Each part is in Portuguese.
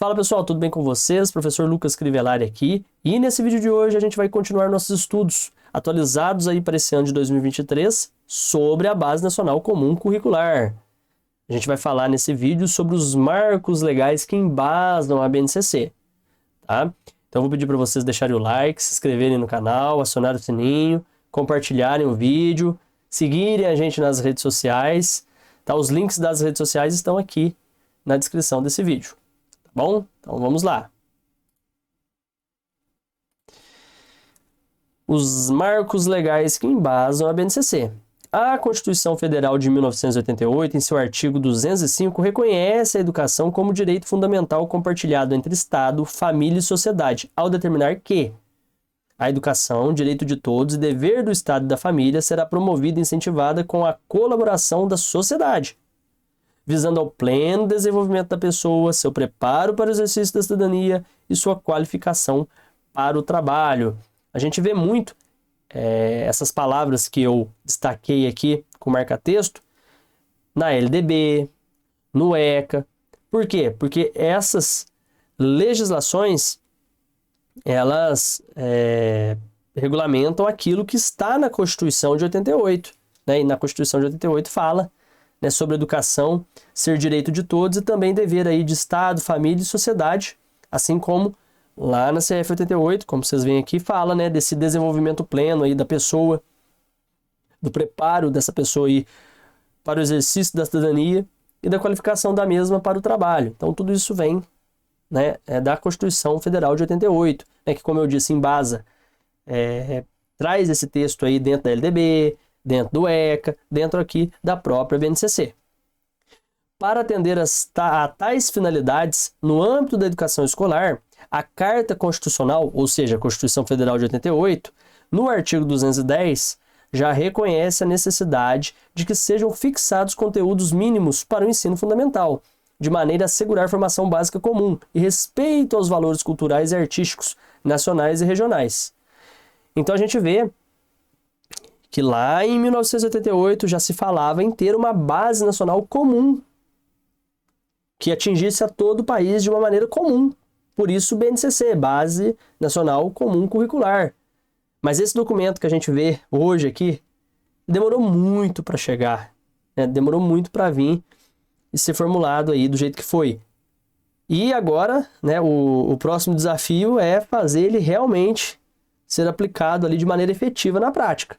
Fala pessoal, tudo bem com vocês? Professor Lucas Crivellari aqui, e nesse vídeo de hoje a gente vai continuar nossos estudos atualizados aí para esse ano de 2023 sobre a Base Nacional Comum Curricular. A gente vai falar nesse vídeo sobre os marcos legais que embasam a BNCC, tá? Então eu vou pedir para vocês deixarem o like, se inscreverem no canal, acionar o sininho, compartilharem o vídeo, seguirem a gente nas redes sociais, tá? Os links das redes sociais estão aqui na descrição desse vídeo. Bom, então vamos lá. Os marcos legais que embasam a BNCC. A Constituição Federal de 1988, em seu artigo 205, reconhece a educação como direito fundamental compartilhado entre Estado, família e sociedade, ao determinar que a educação, direito de todos e dever do Estado e da família, será promovida e incentivada com a colaboração da sociedade, visando ao pleno desenvolvimento da pessoa, seu preparo para o exercício da cidadania e sua qualificação para o trabalho. A gente vê muito essas palavras que eu destaquei aqui com marca-texto na LDB, no ECA. Por quê? Porque essas legislações, elas regulamentam aquilo que está na Constituição de 88. Né? E na Constituição de 88 fala, né, sobre educação ser direito de todos e também dever aí de Estado, família e sociedade, assim como lá na CF 88, como vocês veem aqui, fala, né, desse desenvolvimento pleno aí da pessoa, do preparo dessa pessoa aí para o exercício da cidadania e da qualificação da mesma para o trabalho. Então tudo isso vem, né, da Constituição Federal de 88, né, que, como eu disse, embasa, traz esse texto aí dentro da LDB, dentro do ECA, dentro aqui da própria BNCC. Para atender a tais finalidades, no âmbito da educação escolar, a Carta Constitucional, ou seja, a Constituição Federal de 88, no artigo 210, já reconhece a necessidade de que sejam fixados conteúdos mínimos para o ensino fundamental, de maneira a assegurar formação básica comum e respeito aos valores culturais e artísticos nacionais e regionais. Então a gente vê que lá em 1988 já se falava em ter uma base nacional comum, que atingisse a todo o país de uma maneira comum. Por isso, BNCC, Base Nacional Comum Curricular. Mas esse documento que a gente vê hoje aqui, demorou muito para chegar, né? Demorou muito para vir e ser formulado aí do jeito que foi. E agora, né, o próximo desafio é fazer ele realmente ser aplicado ali de maneira efetiva na prática.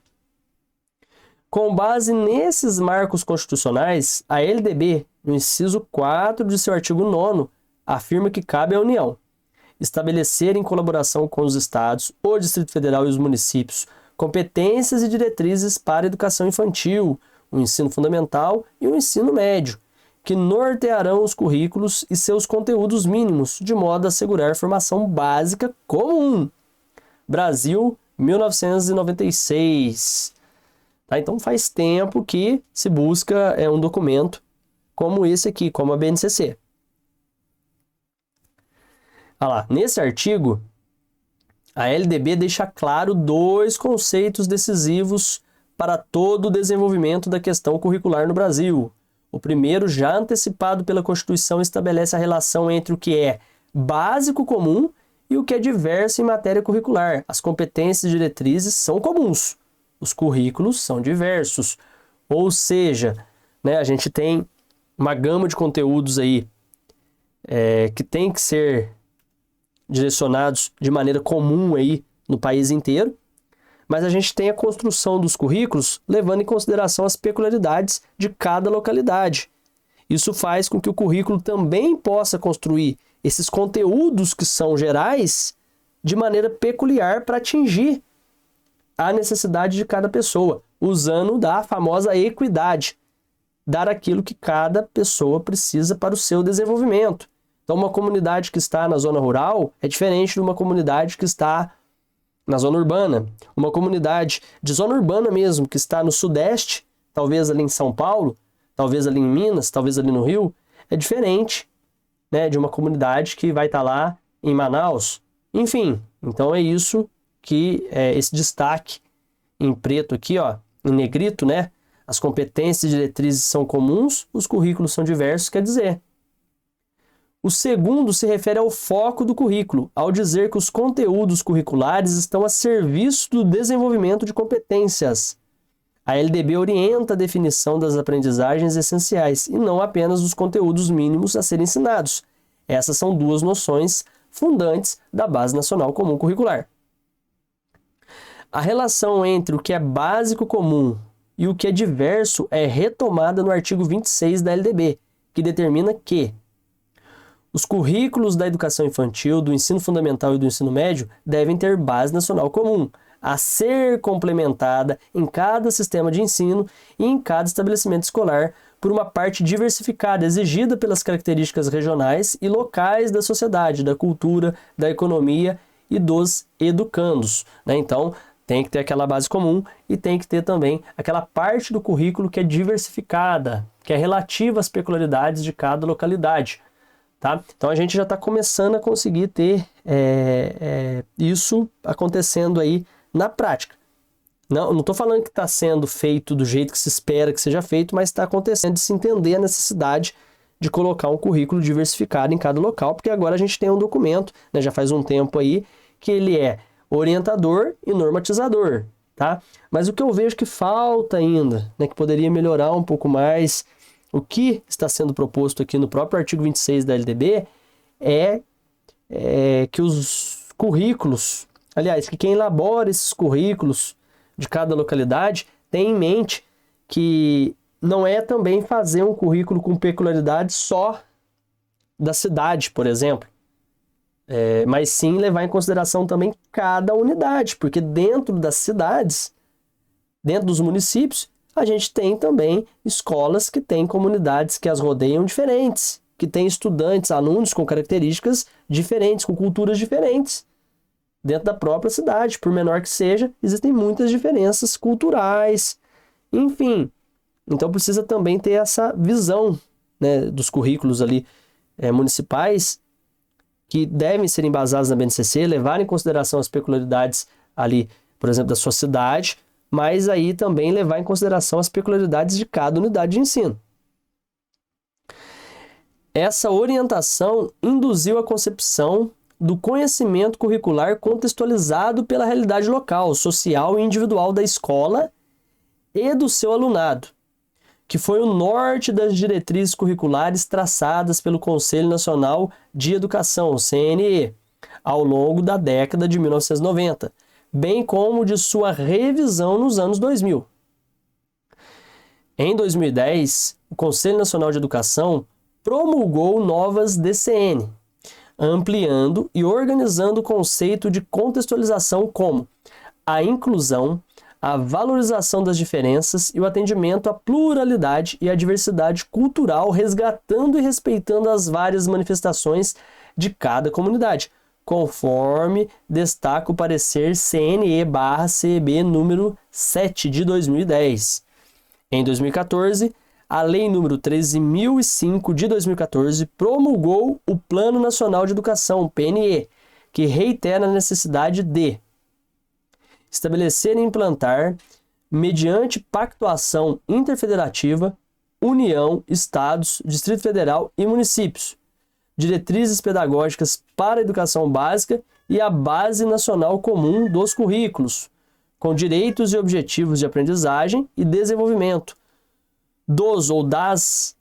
Com base nesses marcos constitucionais, a LDB, no inciso 4 de seu artigo 9º, afirma que cabe à União estabelecer em colaboração com os Estados, o Distrito Federal e os municípios competências e diretrizes para a educação infantil, o ensino fundamental e o ensino médio, que nortearão os currículos e seus conteúdos mínimos, de modo a assegurar formação básica comum. Brasil, 1996. Tá? Então faz tempo que se busca um documento como esse aqui, como a BNCC. Olha lá, nesse artigo, a LDB deixa claro dois conceitos decisivos para todo o desenvolvimento da questão curricular no Brasil. O primeiro, já antecipado pela Constituição, estabelece a relação entre o que é básico comum e o que é diverso em matéria curricular. As competências e diretrizes são comuns, os currículos são diversos. Ou seja, né, a gente tem uma gama de conteúdos aí que tem que ser direcionados de maneira comum aí no país inteiro, mas a gente tem a construção dos currículos levando em consideração as peculiaridades de cada localidade. Isso faz com que o currículo também possa construir esses conteúdos que são gerais de maneira peculiar para atingir a necessidade de cada pessoa, usando da famosa equidade, dar aquilo que cada pessoa precisa para o seu desenvolvimento. Então, uma comunidade que está na zona rural é diferente de uma comunidade que está na zona urbana. Uma comunidade de zona urbana mesmo, que está no Sudeste, talvez ali em São Paulo, talvez ali em Minas, talvez ali no Rio, é diferente, né, de uma comunidade que vai estar lá em Manaus. Enfim, então é isso que esse destaque em preto aqui, ó, em negrito, né? As competências e diretrizes são comuns, os currículos são diversos, quer dizer, O segundo se refere ao foco do currículo, ao dizer que os conteúdos curriculares estão a serviço do desenvolvimento de competências. A LDB orienta a definição das aprendizagens essenciais e não apenas dos conteúdos mínimos a serem ensinados. Essas são duas noções fundantes da Base Nacional Comum Curricular. A relação entre o que é básico comum e o que é diverso é retomada no artigo 26 da LDB, que determina que os currículos da educação infantil, do ensino fundamental e do ensino médio devem ter base nacional comum, a ser complementada em cada sistema de ensino e em cada estabelecimento escolar por uma parte diversificada exigida pelas características regionais e locais da sociedade, da cultura, da economia e dos educandos, né? Então, tem que ter aquela base comum e tem que ter também aquela parte do currículo que é diversificada, que é relativa às peculiaridades de cada localidade. Tá? Então a gente já está começando a conseguir ter isso acontecendo aí na prática. Não estou falando que está sendo feito do jeito que se espera que seja feito, mas está acontecendo de se entender a necessidade de colocar um currículo diversificado em cada local, porque agora a gente tem um documento, né, já faz um tempo aí, que ele é orientador e normatizador. Tá? Mas o que eu vejo que falta ainda, né, que poderia melhorar um pouco mais, o que está sendo proposto aqui no próprio artigo 26 da LDB é que os currículos, aliás, que quem elabora esses currículos de cada localidade tenha em mente que não é também fazer um currículo com peculiaridade só da cidade, por exemplo, mas sim levar em consideração também cada unidade, porque dentro das cidades, dentro dos municípios, a gente tem também escolas que têm comunidades que as rodeiam diferentes, que têm estudantes, alunos com características diferentes, com culturas diferentes. Dentro da própria cidade, por menor que seja, existem muitas diferenças culturais, enfim. Então precisa também ter essa visão, né, dos currículos ali municipais, que devem ser embasados na BNCC, levar em consideração as peculiaridades ali, por exemplo, da sua cidade, mas aí também levar em consideração as peculiaridades de cada unidade de ensino. Essa orientação induziu a concepção do conhecimento curricular contextualizado pela realidade local, social e individual da escola e do seu alunado, que foi o norte das diretrizes curriculares traçadas pelo Conselho Nacional de Educação, CNE, ao longo da década de 1990, bem como de sua revisão nos anos 2000. Em 2010, o Conselho Nacional de Educação promulgou novas DCN, ampliando e organizando o conceito de contextualização como a inclusão, a valorização das diferenças e o atendimento à pluralidade e à diversidade cultural, resgatando e respeitando as várias manifestações de cada comunidade, conforme destaca o parecer CNE/CEB número 7 de 2010. Em 2014, a Lei número 13.005 de 2014 promulgou o Plano Nacional de Educação, PNE, que reitera a necessidade de estabelecer e implantar, mediante pactuação interfederativa, União, Estados, Distrito Federal e municípios, diretrizes pedagógicas para a educação básica e a Base Nacional Comum dos Currículos, com direitos e objetivos de aprendizagem e desenvolvimento dos ou das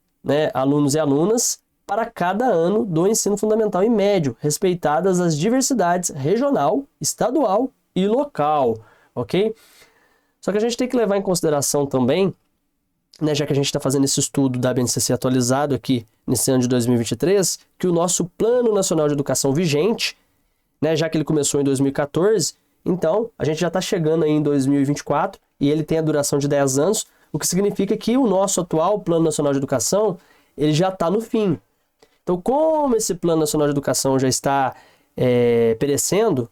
alunos e alunas para cada ano do ensino fundamental e médio, respeitadas as diversidades regional, estadual e local, ok? Só que a gente tem que levar em consideração também, né, já que a gente está fazendo esse estudo da BNCC atualizado aqui nesse ano de 2023, que o nosso Plano Nacional de Educação vigente, né, já que ele começou em 2014, então a gente já está chegando aí em 2024 e ele tem a duração de 10 anos, o que significa que o nosso atual Plano Nacional de Educação ele já está no fim. Então, como esse Plano Nacional de Educação já está perecendo,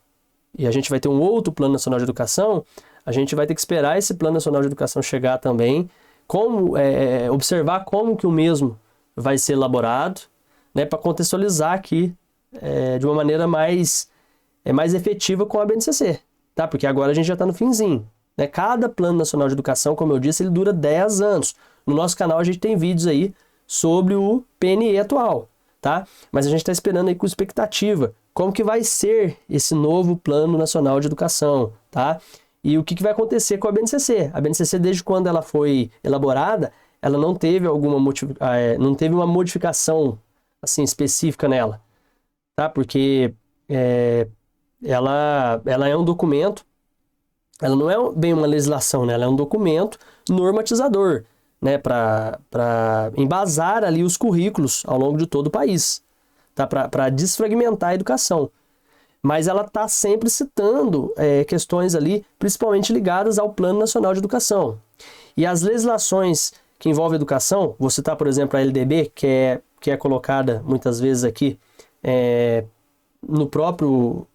e a gente vai ter um outro Plano Nacional de Educação, a gente vai ter que esperar esse Plano Nacional de Educação chegar também, observar como que o mesmo vai ser elaborado, né, para contextualizar aqui de uma maneira mais efetiva com a BNCC, tá? Porque agora a gente já está no finzinho. Né? Cada Plano Nacional de Educação, como eu disse, ele dura 10 anos. No nosso canal a gente tem vídeos aí sobre o PNE atual. tá? Mas a gente está esperando aí com expectativa como que vai ser esse novo Plano Nacional de Educação, tá? E o que vai acontecer com a BNCC. A BNCC, desde quando ela foi elaborada, ela não teve não teve uma modificação assim, específica nela, tá? Porque ela é um documento, ela não é bem uma legislação, né? Ela é um documento normatizador, né? Para embasar ali os currículos ao longo de todo o país, tá? Para desfragmentar a educação. Mas ela está sempre citando questões ali, principalmente ligadas ao Plano Nacional de Educação. E as legislações que envolvem educação, vou citar, por exemplo, a LDB, que é colocada muitas vezes aqui no próprio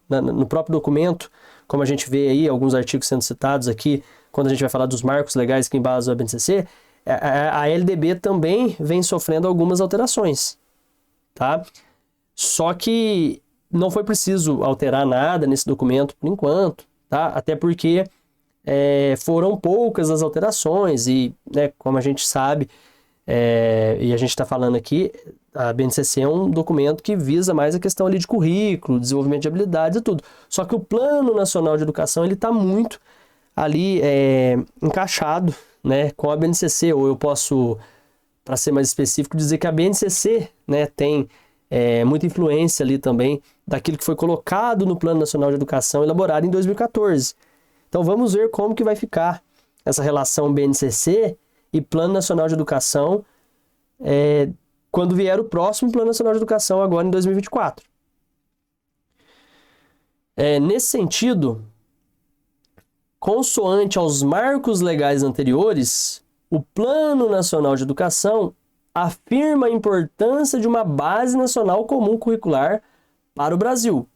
documento, como a gente vê aí, alguns artigos sendo citados aqui, quando a gente vai falar dos marcos legais que embasam a BNCC, a LDB também vem sofrendo algumas alterações, tá? Só que não foi preciso alterar nada nesse documento por enquanto, tá? Até porque foram poucas as alterações e, né, como a gente sabe, e a gente está falando aqui, a BNCC é um documento que visa mais a questão ali de currículo, desenvolvimento de habilidades e tudo. Só que o Plano Nacional de Educação, ele está muito ali encaixado, né, com a BNCC, ou eu posso, para ser mais específico, dizer que a BNCC, né, tem muita influência ali também daquilo que foi colocado no Plano Nacional de Educação elaborado em 2014. Então vamos ver como que vai ficar essa relação BNCC e Plano Nacional de Educação quando vier o próximo Plano Nacional de Educação agora em 2024. Nesse sentido, consoante aos marcos legais anteriores, o Plano Nacional de Educação afirma a importância de uma base nacional comum curricular para o Brasil,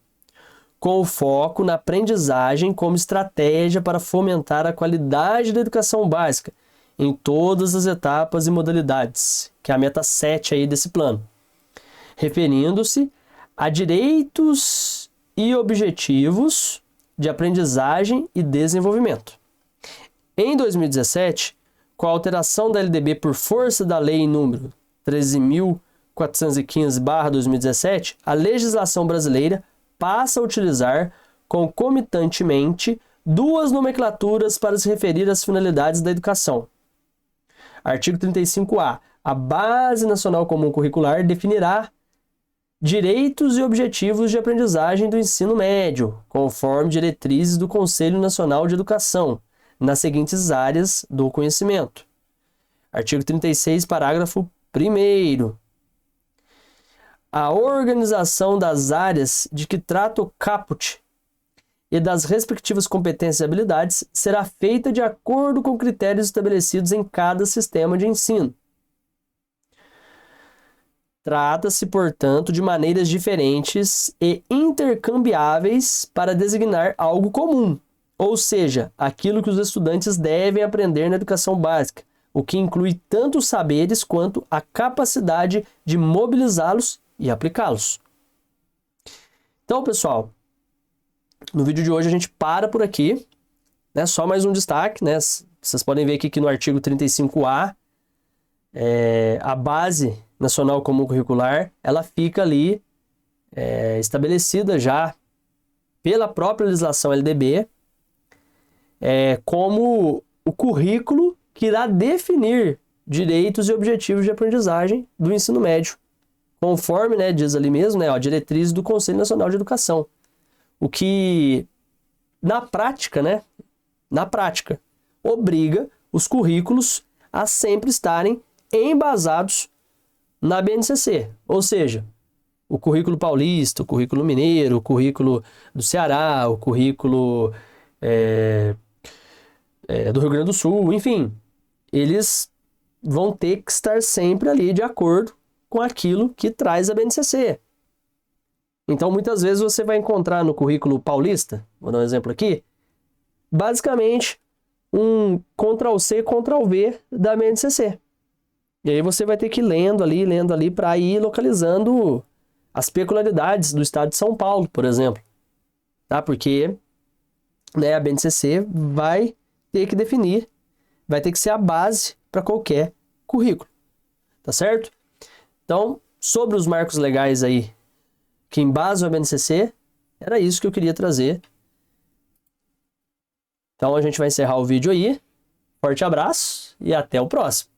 com o foco na aprendizagem como estratégia para fomentar a qualidade da educação básica em todas as etapas e modalidades, que é a meta 7 aí desse plano, referindo-se a direitos e objetivos de aprendizagem e desenvolvimento. Em 2017, com a alteração da LDB por força da lei número 13.415/2017, a legislação brasileira passa a utilizar concomitantemente duas nomenclaturas para se referir às finalidades da educação. Artigo 35A. A Base Nacional Comum Curricular definirá direitos e objetivos de aprendizagem do ensino médio, conforme diretrizes do Conselho Nacional de Educação, nas seguintes áreas do conhecimento. Artigo 36, parágrafo 1º. A organização das áreas de que trata o caput e das respectivas competências e habilidades será feita de acordo com critérios estabelecidos em cada sistema de ensino. Trata-se, portanto, de maneiras diferentes e intercambiáveis para designar algo comum, ou seja, aquilo que os estudantes devem aprender na educação básica, o que inclui tanto os saberes quanto a capacidade de mobilizá-los e aplicá-los. Então, pessoal, no vídeo de hoje a gente para por aqui, né? Só mais um destaque, né? Vocês podem ver aqui que no artigo 35A, a Base Nacional Comum Curricular, ela fica ali estabelecida já pela própria legislação LDB como o currículo que irá definir direitos e objetivos de aprendizagem do ensino médio, conforme, né, diz ali mesmo, né, diretrizes do Conselho Nacional de Educação. O que, na prática, obriga os currículos a sempre estarem embasados na BNCC, ou seja, o currículo paulista, o currículo mineiro, o currículo do Ceará, o currículo do Rio Grande do Sul, enfim, eles vão ter que estar sempre ali de acordo com aquilo que traz a BNCC. Então, muitas vezes você vai encontrar no currículo paulista, vou dar um exemplo aqui, basicamente um Ctrl+C, Ctrl+V da BNCC. E aí você vai ter que ir lendo ali, para ir localizando as peculiaridades do estado de São Paulo, por exemplo. Tá? Porque, né, a BNCC vai ter que definir, vai ter que ser a base para qualquer currículo. Tá certo? Então, sobre os marcos legais aí que embasam a BNCC, era isso que eu queria trazer. Então a gente vai encerrar o vídeo aí. Forte abraço e até o próximo.